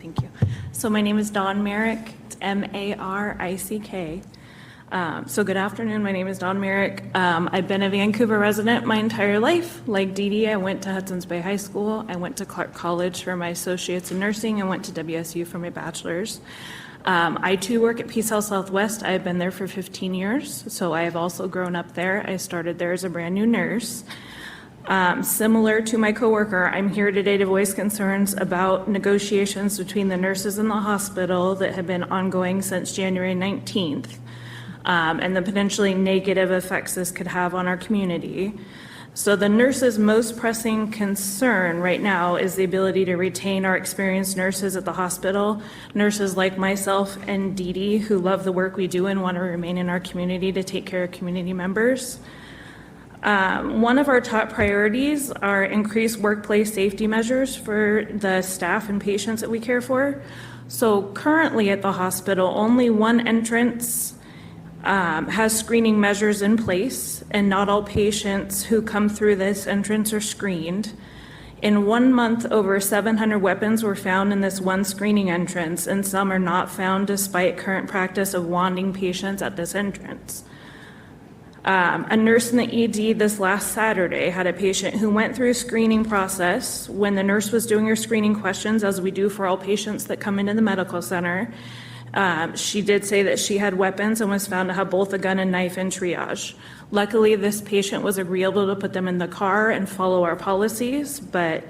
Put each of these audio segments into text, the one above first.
Thank you. So my name is Dawn Marick. It's M-A-R-I-C-K. So good afternoon. My name is Dawn Marick. I've been a Vancouver resident my entire life. Like Dee Dee, I went to Hudson's Bay High School. I went to Clark College for my associates in nursing and went to WSU for my bachelor's. I too work at PeaceHealth Southwest. I've been there for 15 years, so I have also grown up there. I started there as a brand new nurse. Similar to my coworker, I'm here today to voice concerns about negotiations between the nurses in the hospital that have been ongoing since January 19th, and the potentially negative effects this could have on our community. So the nurses' most pressing concern right now is the ability to retain our experienced nurses at the hospital, nurses like myself and Dee Dee who love the work we do and want to remain in our community to take care of community members. One of our top priorities are increased workplace safety measures for the staff and patients that we care for. So currently at the hospital, only one entrance has screening measures in place, and not all patients who come through this entrance are screened. In 1 month, over 700 weapons were found in this one screening entrance, and some are not found despite current practice of wanding patients at this entrance. A nurse in the ED this last Saturday had a patient who went through a screening process. When the nurse was doing her screening questions, as we do for all patients that come into the medical center, she did say that she had weapons and was found to have both a gun and knife in triage. Luckily, this patient was agreeable to put them in the car and follow our policies, but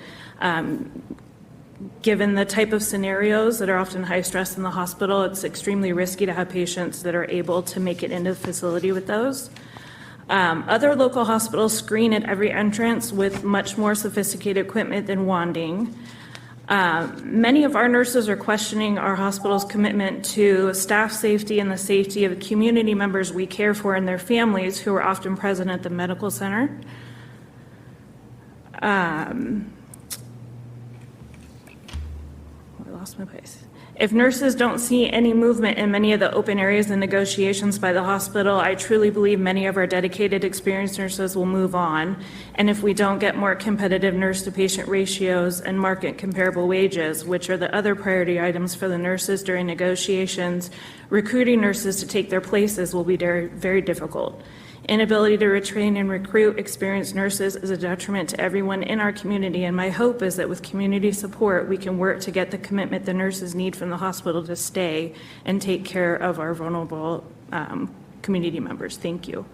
given the type of scenarios that are often high stress in the hospital, it's extremely risky to have patients that are able to make it into the facility with those. Other local hospitals screen at every entrance with much more sophisticated equipment than wanding. Many of our nurses are questioning our hospital's commitment to staff safety and the safety of community members we care for and their families who are often present at the medical center. I lost my place. If nurses don't see any movement in many of the open areas and negotiations by the hospital, I truly believe many of our dedicated, experienced nurses will move on. And if we don't get more competitive nurse-to-patient ratios and market comparable wages, which are the other priority items for the nurses during negotiations, recruiting nurses to take their places will be very, very difficult. Inability to retrain and recruit experienced nurses is a detriment to everyone in our community, and my hope is that with community support, we can work to get the commitment the nurses need from the hospital to stay and take care of our vulnerable community members. Thank you.